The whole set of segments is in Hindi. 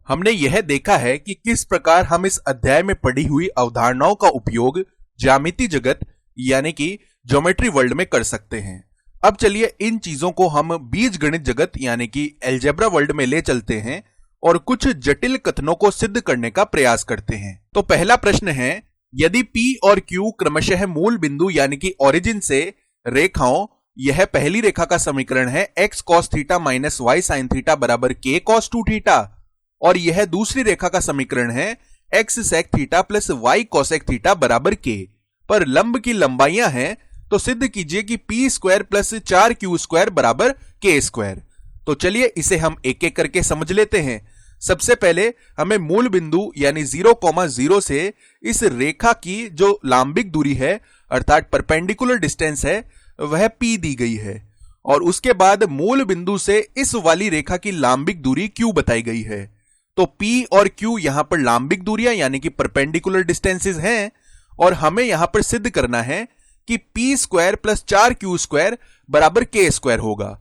हमने यह देखा है कि किस प्रकार हम इस अध्याय में पढ़ी हुई अवधारणाओं का उपयोग ज्यामिति जगत यानी कि ज्योमेट्री वर्ल्ड में कर सकते हैं। अब चलिए इन चीजों को हम बीजगणित जगत यानी कि अलजेब्रा वर्ल्ड में ले चलते हैं और कुछ जटिल कथनों को सिद्ध करने का प्रयास करते हैं। तो पहला प्रश्न है, यदि P और Q क्रमशः मूल बिंदु यानी कि ओरिजिन से रेखाओं, यह पहली रेखा का समीकरण है x cos theta minus y sin theta बराबर k cos 2 थीटा, और यह दूसरी रेखा का समीकरण है x sec theta plus y cosec theta बराबर k, पर लंब की लंबाइयां हैं तो सिद्ध कीजिए कि p square plus 4q square बराबर k स्क्वायर। तो चलिए इसे हम एक एक करके समझ लेते हैं। सबसे पहले हमें मूल बिंदु यानी 0,0 से इस रेखा की जो लांबिक दूरी है अर्थात परपेंडिकुलर डिस्टेंस है वह p दी गई है, और उसके बाद मूल बिंदु से इस वाली रेखा की लांबिक दूरी q बताई गई है। तो p और q यहां पर लांबिक दूरियां यानी कि परपेंडिकुलर डिस्टेंसेस हैं, और हमें यहां पर सिद्ध करना है कि p square plus 4q square बराबर k स्क्वायर होगा।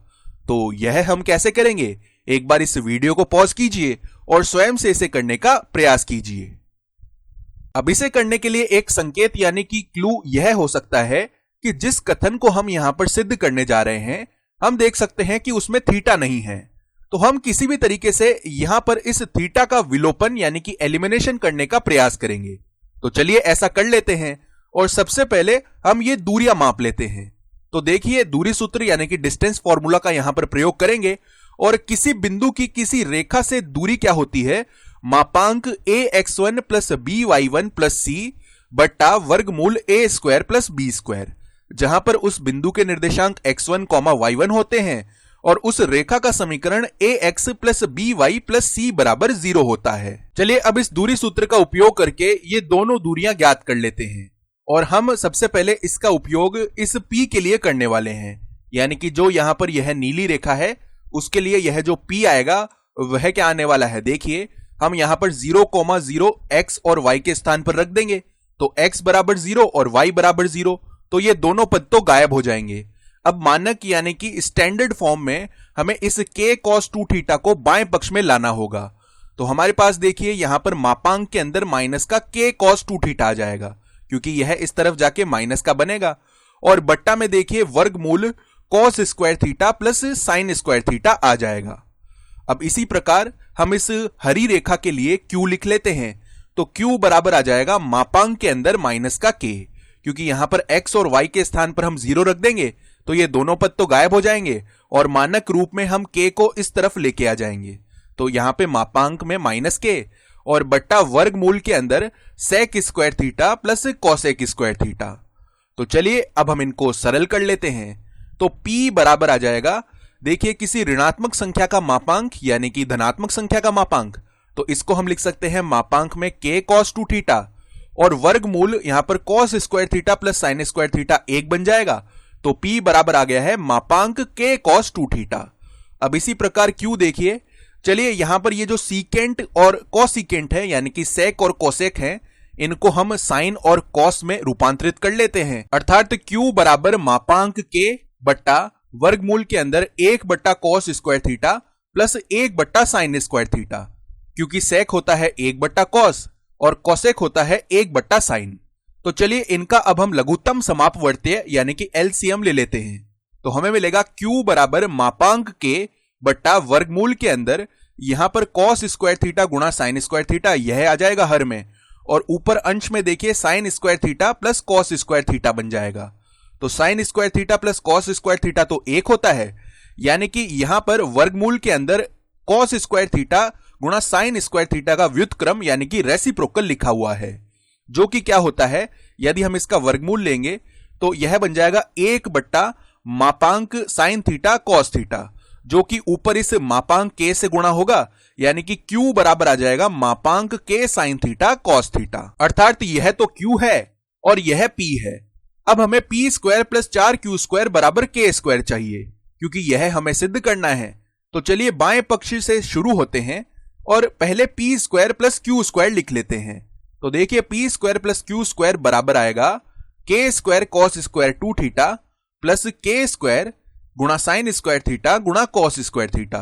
तो यह हम कैसे करेंगे? एक बार इस वीडियो को पॉज कीजिए और स्वयं से इसे करने का प्रयास कीजिए। अब इसे करने के लिए एक संकेत यानी कि क्लू यह हो सकता है कि जिस कथन को हम यहां पर सिद्ध करने जा रहे हैं हम देख सकते हैं कि उसमें थीटा नहीं है। तो हम किसी भी तरीके से यहां पर इस थीटा का विलोपन यानी कि एलिमिनेशन करने का प्रयास करेंगे। तो चलिए ऐसा कर लेते हैं, और सबसे पहले हम ये दूरियां माप लेते हैं। तो देखिए दूरी सूत्र यानी कि डिस्टेंस फॉर्मूला का यहां पर प्रयोग करेंगे, और किसी बिंदु की किसी रेखा से दूरी क्या होती है? मापांक ax1 plus by1 plus c बट्टा वर्गमूल a square plus b square, जहां पर उस बिंदु के निर्देशांक x1, y1 होते हैं और उस रेखा का समीकरण ax plus by plus c बराबर 0 होता है। चलिए अब इस दूरी सूत्र का उपयोग करके ये दोनों दूरियां ज्ञात कर लेते हैं, और हम सबसे पहले इसका उपयोग इस p के लिए करने वाले हैं, यानी कि जो यहां पर यह नीली रेखा है उसके लिए यह जो p आएगा वह क्या आने वाला है? देखिए हम यहां पर 0,0 x और y के स्थान पर रख देंगे, तो x बराबर 0 और y बराबर 0, तो ये दोनों पद तो गायब हो जाएंगे। अब मानक यानी कि स्टैंडर्ड फॉर्म में हमें इस k cos 2 थीटा को बाएं पक्ष में लाना होगा। तो हमारे पास देखिए यहां पर मापांक के अंदर माइनस का k cos 2 थीटा आ जाएगा, क्योंकि यह इस तरफ जाके माइनस का बनेगा, और बट्टा में देखिए वर्गमूल cos square theta plus sin square theta आ जाएगा। अब इसी प्रकार हम इस हरी रेखा के लिए q लिख लेते हैं। तो q बराबर आ जाएगा मापांक के अंदर माइनस का k, क्योंकि यहां पर x और y के स्थान पर हम 0 रख देंगे तो ये दोनों पद तो गायब हो जाएंगे, और मानक रूप में हम k को इस तरफ लेके आ जाएंगे। तो यहां पे मापांक में माइनस k और बट्टा वर्गमूल के अंदर sec square theta plus cosec square theta. तो चलिए अब हम इनको सरल कर लेते हैं। तो p बराबर आ जाएगा, देखिए किसी ऋणात्मक संख्या का मापांक यानी कि धनात्मक संख्या का मापांक, तो इसको हम लिख सकते हैं मापांक में k cos 2 थीटा, और वर्गमूल यहां पर cos square theta plus sin square theta 1 बन जाएगा। तो p बराबर आ गया है मापांक k cos 2 थीटा। अब इसी प्रकार q देखिए, चलिए यहां पर ये जो सीकेंट और कोसीकेंट है यानी कि sec और cosec है, इनको हम sin और cos में रूपांतरित कर लेते हैं, अर्थात q बराबर मापांक k बट्टा वर्गमूल के अंदर 1 बट्टा cos स्क्वायर थीटा प्लस 1 बट्टा sin स्क्वायर थीटा, क्योंकि sec होता है 1 बट्टा cos और cosec होता है 1 बट्टा sin। तो चलिए इनका अब हम लघुत्तम समापवर्तीय यानी कि LCM ले लेते हैं। तो हमें मिलेगा q बराबर मापांक k बट्टा वर्गमूल के अंदर यहां पर cos स्क्वायर थीटा गुणा sin स्क्वायर थीटा, यह आ जाएगा हर में, और ऊपर अंश में देखिए sin square theta plus cos square theta बन जाएगा। तो sin square theta plus cos square theta तो 1 होता है, यानी कि यहां पर वर्गमूल के अंदर cos स्क्वायर थीटा गुणा sin स्क्वायर थीटा का व्युत्क्रम यानी कि रेसिप्रोकल लिखा हुआ है, जो कि क्या होता है यदि हम इसका वर्गमूल लेंगे तो यह बन जाएगा 1 बट्टा मापांक sin थीटा cos थीटा, जो कि ऊपर इस मापांक k से गुणा होगा, यानी कि q बराबर आ जाएगा मापांक k sin theta cos theta, अर्थात यह तो q है और यह p है। अब हमें p square plus 4q square बराबर k स्क्वायर चाहिए, क्योंकि यह हमें सिद्ध करना है। तो चलिए बाएं पक्ष से शुरू होते हैं और पहले p square plus q square लिख लेते हैं। तो देखिए p square plus q square बराबर आएगा k square cos square 2 theta plus k square गुणा sin स्क्वायर थीटा गुणा cos स्क्वायर थीटा,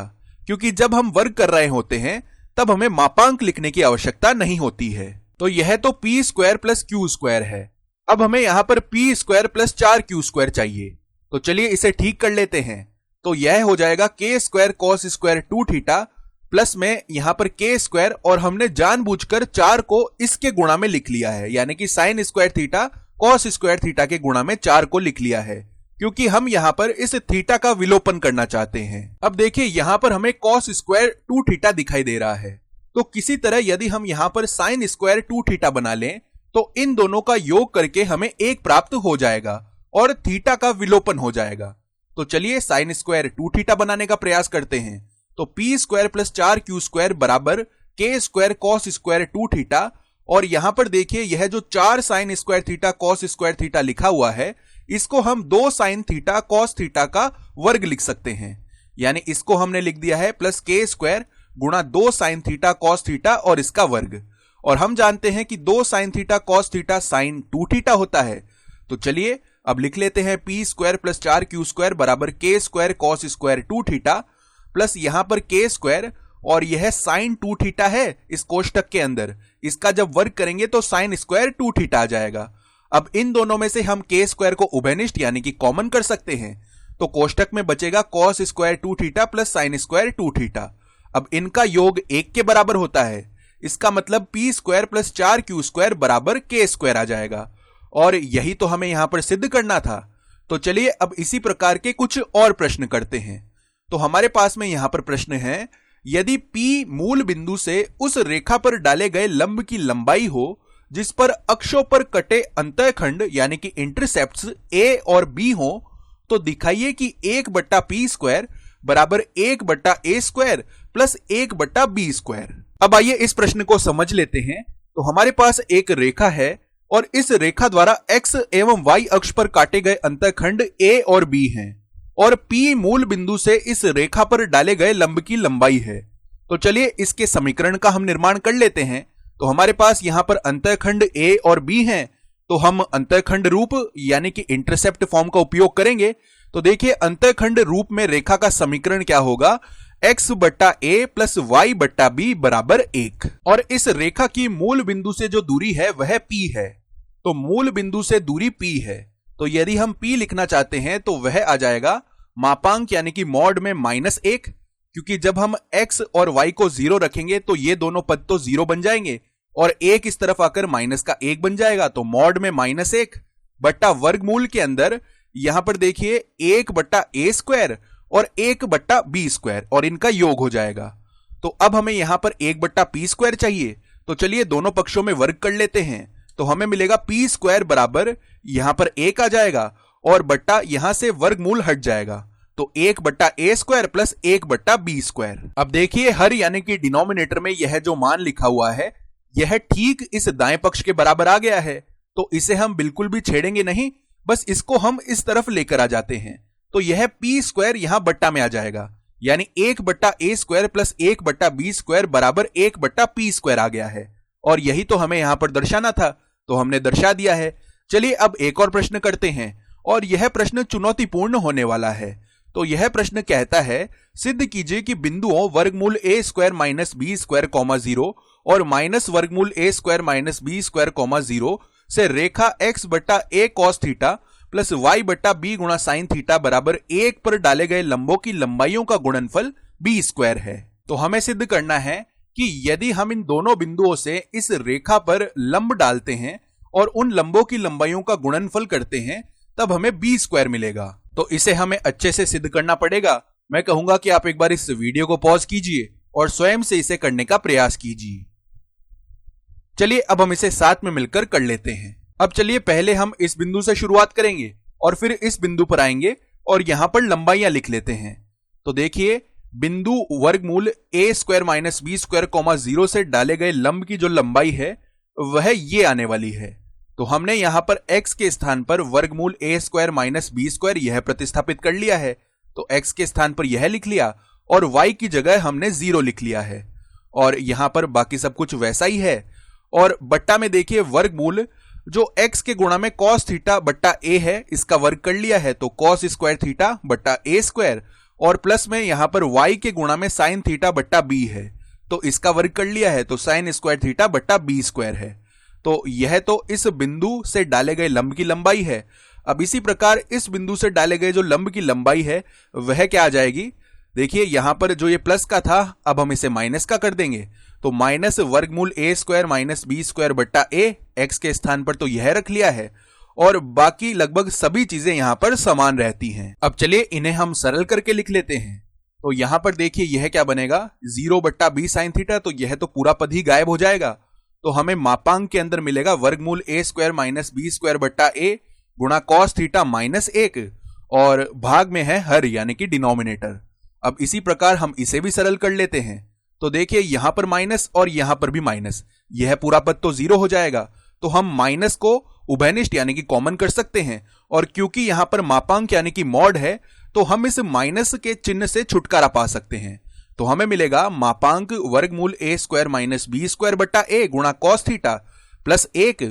क्योंकि जब हम वर्ग कर रहे होते हैं तब हमें मापांक लिखने की आवश्यकता नहीं होती है। तो यह तो P square plus Q square है। अब हमें यहां पर P square plus 4q square चाहिए। तो चलिए इसे ठीक कर लेते हैं। तो यह हो जाएगा के square cos square 2 theta plus में यहां पर के स्क्वायर, और हमने जानबूझकर 4 को इसके गुणा में लिख लिया है, यानी कि sign square theta cos square theta के गुणा में 4 को लिख लिया है, क्योंकि हम यहां पर इस थीटा का विलोपन करना चाहते हैं। अब देखिए यहां पर हमें कॉस स्क्वायर 2 थीटा दिखाई दे रहा है। तो किसी तरह यदि हम यहां पर साइन स्क्वायर 2 थीटा बना लें तो इन दोनों का योग करके हमें 1 प्राप्त हो जाएगा और थीटा का विलोपन हो जाएगा। तो चलिए साइन स्क्वायर 2 थीटा बनाने का प्रयास करते हैं। तो P square plus 4q square बराबर के स्क्वायर कॉस स्क्वायर 2 थीटा, और यहां पर देखिए यह जो 4 sign square theta cos square theta लिखा हुआ है, इसको हम 2 साइन थीटा कॉस थीटा का वर्ग लिख सकते हैं। यानी इसको हमने लिख दिया है प्लस के स्क्वायर गुणा 2 साइन थीटा कॉस थीटा और इसका वर्ग। और हम जानते हैं कि 2 sine theta cos theta sine 2 theta होता है। तो चलिए अब लिख लेते हैं P square plus 4q square बराबर के square cos square 2 theta plus यहां पर के स्क्वायर, और यह साइन 2 थीटा है इस कोष्टक के अंदर, इसका जब वर्ग करेंगे तो साइन स्क्वायर 2 थीटा आ जाएगा। अब इन दोनों में से हम के स्क्वायर को उभयनिष्ठ यानी कि कॉमन कर सकते हैं। तो कोष्टक में बचेगा cos square 2 theta plus sine square 2 theta. अब इनका योग 1 के बराबर होता है, इसका मतलब P square plus 4q square बराबर के स्क्वायर आ जाएगा, और यही तो हमें यहां पर सिद्ध करना था। तो चलिए अब इसी प्रकार के कुछ और प्रश्न करते हैं। तो हमारे पास में यहां पर प्रश्न है, यदि P मूल बिंदु से उस रेखा पर डाले गए लंब की लंबाई हो जिस पर अक्षों पर कटे अंतःखंड यानी कि इंटरसेप्ट्स A और B हो, तो दिखाइए कि 1/P स्क्वायर बराबर 1/A square plus 1/B square. अब आइए इस प्रश्न को समझ लेते हैं। तो हमारे पास एक रेखा है और इस रेखा द्वारा x एवं y अक्ष पर काटे गए अंतःखंड A और B हैं, और P मूल बिंदु से इस रेखा पर डाले गए लंब की लंबाई है। तो चलिए इसके समीकरण का हम निर्माण कर लेते हैं। तो हमारे पास यहां पर अंतःखंड A और B हैं, तो हम अंतःखंड रूप यानी कि इंटरसेप्ट फॉर्म का उपयोग करेंगे। तो देखिए अंतःखंड रूप में रेखा का समीकरण क्या होगा, x/a प्लस y/b बराबर 1। और इस रेखा की मूल बिंदु से जो दूरी है वह P है। तो मूल बिंदु से दूरी P है, तो यदि हम P लिखना चाहते हैं तो वह आ जाएगा मापांक यानी कि मॉड में -1, क्योंकि जब हम x और y को 0 रखेंगे तो ये दोनों पद तो 0 बन जाएंगे और 1 इस तरफ आकर माइनस का 1 बन जाएगा। तो मॉड में -1 बट्टा वर्गमूल के अंदर यहां पर देखिए 1/a स्क्वायर और 1/b स्क्वायर, और इनका योग हो जाएगा। तो अब हमें यहां पर 1/p स्क्वायर चाहिए। तो चलिए दोनों पक्षों में वर्ग कर लेते हैं। तो हमें मिलेगा p स्क्वायर बराबर यहां पर 1 आ जाएगा और बट्टा यहां से वर्गमूल हट जाएगा, तो 1/a square plus 1/b square. अब देखिए हर यानी कि डिनोमिनेटर में यह जो मान लिखा हुआ है यह ठीक इस दाएं पक्ष के बराबर आ गया है। तो इसे हम बिल्कुल भी छेड़ेंगे नहीं, बस इसको हम इस तरफ लेकर आ जाते हैं। तो यह p स्क्वायर यहां बट्टा में आ जाएगा, यानी 1/a square plus 1/b square बराबर 1/p स्क्वायर आ गया है, और यही तो हमें यहां पर दर्शाना था, तो हमने दर्शा दिया है। चलिए अब एक और प्रश्न करते हैं, और यह प्रश्न चुनौतीपूर्ण होने वाला है। तो यह प्रश्न कहता है, सिद्ध कीजिए कि बिंदुओं वर्गमूल a square minus b square comma 0 और माइनस वर्गमूल a square minus b square comma 0 से रेखा x/a cos theta plus y/b गुणा साइन थीटा बराबर 1 पर डाले गए लंबों की लंबाइयों का गुणनफल b स्क्वायर है। तो हमें सिद्ध करना है कि यदि हम इन दोनों बिंदुओं से इस रेखा पर लंब डालते हैं और उन लंबों की लंबाइयों का गुणनफल करते हैं तब हमें b स्क्वायर मिलेगा। तो इसे हमें अच्छे से सिद्ध करना पड़ेगा। मैं कहूंगा कि आप एक बार इस वीडियो को पॉज कीजिए और स्वयं से इसे करने का प्रयास कीजिए। चलिए अब हम इसे साथ में मिलकर कर लेते हैं। अब चलिए पहले हम इस बिंदु से शुरुआत करेंगे और फिर इस बिंदु पर आएंगे और यहां पर लंबाइयां लिख लेते हैं। तो देखिए बिंदु वर्गमूल a square minus b square comma 0 से डाले गए लंब की जो लंबाई है वह ये आने वाली है। तो हमने यहां पर x के स्थान पर वर्गमूल a square minus b square यह प्रतिस्थापित कर लिया है, तो x के स्थान पर यह लिख लिया और y की जगह हमने 0 लिख लिया है, और यहां पर बाकी सब कुछ वैसा ही है। और बट्टा में देखिए वर्गमूल जो x के गुणा में cos थीटा बट्टा a है इसका वर्ग कर लिया है, तो cos स्क्वायर थीटा बट्टा a स्क्वायर, और प्लस में यहां पर y के गुणा में sin थीटा बट्टा b है, तो इसका वर्ग कर लिया है, तो साइन स्क्वायर थीटा बट्टा बी स्क्वायर है। तो यह तो इस बिंदु से डाले गए लंब की लंबाई है। अब इसी प्रकार इस बिंदु से डाले गए जो लंब की लंबाई है वह क्या आ जाएगी, देखिए यहां पर जो ये प्लस का था अब हम इसे माइनस का कर देंगे, तो माइनस वर्गमूल ए स्क्वायर माइनस बी स्क्वायर बट्टा ए, एक्स के स्थान पर तो यह रख लिया है और बाकी लगभग सभी चीजें यहां पर समान रहती हैं। अब चलिए इन्हें हम सरल करके लिख लेते हैं। तो यहां पर देखिए यह क्या बनेगा, 0 बट्टा बी साइन थीटा, तो यह तो पूरा पद ही गायब हो जाएगा। तो हमें मापांक के अंदर मिलेगा वर्गमूल ए स्क्वायर माइनस बी स्क्वायर बट्टा ए गुणा कॉस थीटा माइनस 1 और भाग में है हर यानी कि डिनोमिनेटर। अब इसी प्रकार हम इसे भी सरल कर लेते हैं। तो देखिए यहां पर माइनस और यहां पर भी माइनस, यह पूरा पद तो 0 हो जाएगा। तो हम माइनस को उभयनिष्ठ यानी कि कॉमन कर सकते हैं और क्योंकि यहां पर मापांक यानी कि मॉड है तो हम इस माइनस के चिन्ह से छुटकारा पा सकते हैं। तो हमें मिलेगा मापांक वर्गमूल ए स्क्वायर माइनस बी स्क्वायर बट्टा ए गुणा कॉस थीटा प्लस 1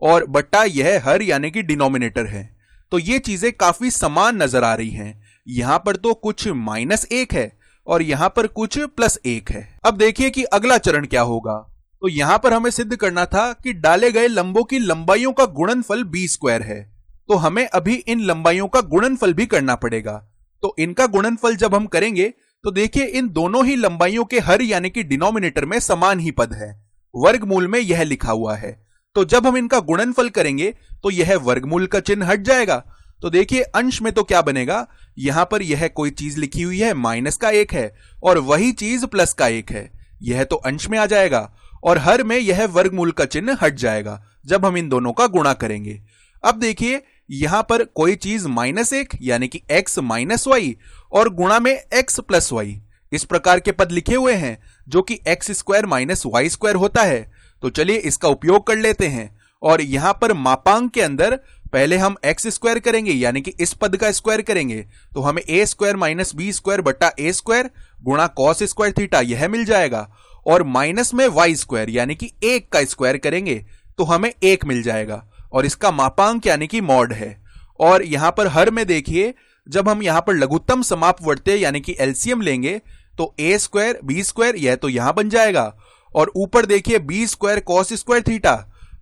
और बट्टा यह हर यानी कि डिनोमिनेटर है। तो ये चीजें काफी समान नजर आ रही हैं। यहां पर तो कुछ माइनस 1 है और यहां पर कुछ प्लस 1 है। अब देखिए कि अगला चरण क्या होगा। तो यहां पर हमें सिद्ध करना था कि डाले गए लंबों की लंबाइयों का गुणनफल बी स्क्वायर है, तो हमें अभी इन लंबाइयों का गुणनफल भी करना पड़ेगा। तो इनका गुणनफल जब हम करेंगे तो देखिए इन दोनों ही लंबाइयों के हर यानी कि डिनोमिनेटर में समान ही पद है, वर्गमूल में यह लिखा हुआ है। तो जब हम इनका गुणनफल करेंगे तो यह वर्गमूल का चिन्ह हट जाएगा। तो देखिए अंश में तो क्या बनेगा, यहां पर यह कोई चीज लिखी हुई है माइनस का 1 है और वही चीज प्लस का 1 है, यह तो अंश में आ जाएगा और हर में यह वर्गमूल का चिन्ह हट जाएगा जब हम इन दोनों का गुणा करेंगे। अब देखिए यहां पर कोई चीज -1 यानी कि x माइनस वाई और गुणा में x प्लस वाई, इस प्रकार के पद लिखे हुए हैं जो कि X square minus Y square होता है। तो चलिए इसका उपयोग कर लेते हैं और यहां पर मापांक के अंदर पहले हम एक्स स्क्वायर करेंगे यानी कि इस पद का स्क्वायर करेंगे, तो हमें ए स्क्वायर माइनस बी स्क्वायर बट्टा ए स्क्वायर गुणा कॉस स्क्वायर थीटा यह मिल जाएगा और माइनस में वाई स्क्वायर यानी कि 1 का स्क्वायर करेंगे तो हमें 1 मिल जाएगा और इसका मापांक यानी कि मॉड है। और यहां पर हर में देखिए जब हम यहां पर लघुत्तम समापवर्त्य यानी कि एलसीएम लेंगे तो ए स्क्वायर बी स्क्वायर यह तो यहां बन जाएगा और ऊपर देखिए B square cos square theta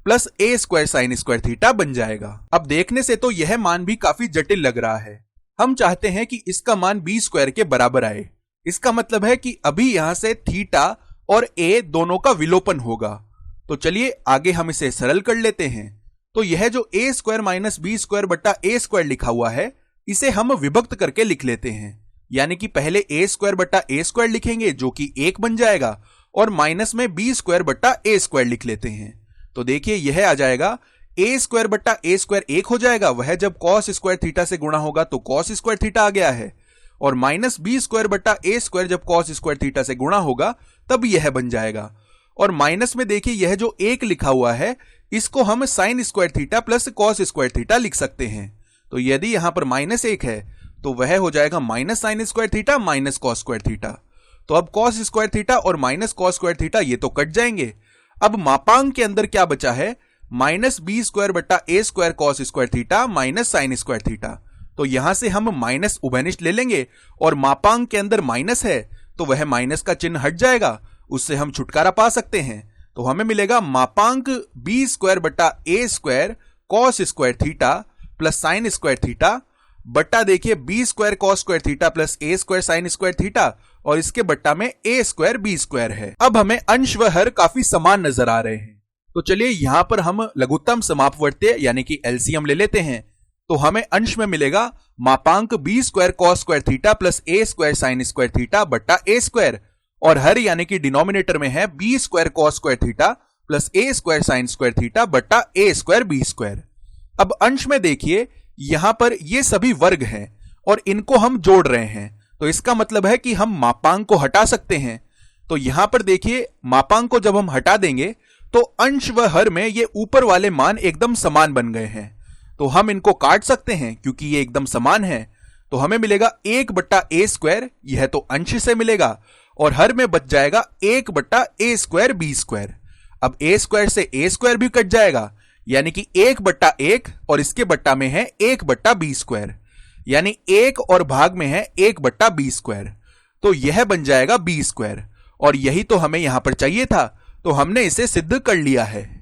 plus A square sine square theta बन जाएगा। अब देखने से तो यह मान भी काफी जटिल लग रहा है। हम चाहते हैं कि इसका मान बी स्क्वायर के बराबर आए। इसका मतलब है कि अभी यहां से थीटा और ए दोनों का विलोपन होगा। तो चलिए आगे हम इसे सरल कर लेते हैं। तो यह जो ए स्क्वायर माइनस बी स्क्वायर बट्टा ए स्क्वायर लिखा हुआ है इसे हम विभक्त करके लिख लेते हैं, यानी कि पहले ए स्क्वायर बट्टा ए स्क्वायर लिखेंगे जो कि 1 बन जाएगा और माइनस में बी स्क्वायर बट्टा ए स्क्वायर लिख लेते हैं। तो देखिए यह आ जाएगा ए स्क्वायर बट्टा ए स्क्वायर 1 हो जाएगा, वह जब कॉस स्क्वायर थीटा से गुणा होगा तो कॉस स्क्वायर थीटा आ गया है और माइनस बी स्क्वायर बट्टा ए स्क्वायर जब कॉस स्क्वायर थीटा से गुणा होगा तब यह बन जाएगा। और माइनस में देखिए यह जो 1 लिखा हुआ है इसको हम sign square theta plus cos square theta लिख सकते हैं। तो यदि यहां पर -1 है तो वह हो जाएगा minus sine square theta minus cos square theta. तो अब कॉस स्क्वायर थीटा और माइनस कॉस स्क्वायर थीटा ये तो कट जाएंगे। अब मापांक के अंदर क्या बचा है, माइनस बी स्क्वायर बट्टा A square cos square theta minus sine square theta. तो यहां से हम माइनस उभयनिष्ठ ले लेंगे और मापांक के अंदर माइनस है तो वह माइनस का चिन्ह हट जाएगा, उससे हम छुटकारा पा सकते हैं। तो हमें मिलेगा मापांक बी स्क्वायर बट्टा A square cos square theta plus sine square theta बट्टा देखिए B square cos square theta plus A square sine square theta और इसके बट्टा में ए स्क्वायर बी स्क्वायर है। अब हमें अंश व हर काफी समान नजर आ रहे हैं। तो चलिए यहां पर हम लघुत्तम समापवर्त्य यानी कि एलसीएम ले लेते हैं। तो हमें अंश में मिलेगा मापांक B square cos square theta plus A square sine square theta बट्टा ए स्क्वायर और हर यानी कि डिनोमिनेटर में है B square cos square theta plus A square sine square theta बट्टा ए स्क्वायर बी स्क्वायर। अब अंश में देखिए यहां पर ये सभी वर्ग हैं और इनको हम जोड़ रहे हैं, तो इसका मतलब है कि हम मापांक को हटा सकते हैं। तो यहां पर देखिए मापांक को जब हम हटा देंगे तो अंश व हर में ये ऊपर वाले मान एकदम समान बन गए हैं, तो हम इनको काट सकते हैं क्योंकि ये एकदम समान है। तो हमें मिलेगा 1 बट्टा ए स्क्वायर, यह तो अंश से मिलेगा और हर में बच जाएगा 1 बट्टा ए स्क्वायर बी स्क्वायर। अब ए स्क्वायर से ए स्क्वायर भी कट जाएगा यानी कि 1 बट्टा 1 और इसके बट्टा में है 1 बट्टा बी स्क्वायर, यानी 1 और भाग में है 1 बट्टा बी स्क्वायर। तो यह बन जाएगा बी स्क्वायर और यही तो हमें यहां पर चाहिए था, तो हमने इसे सिद्ध कर लिया है।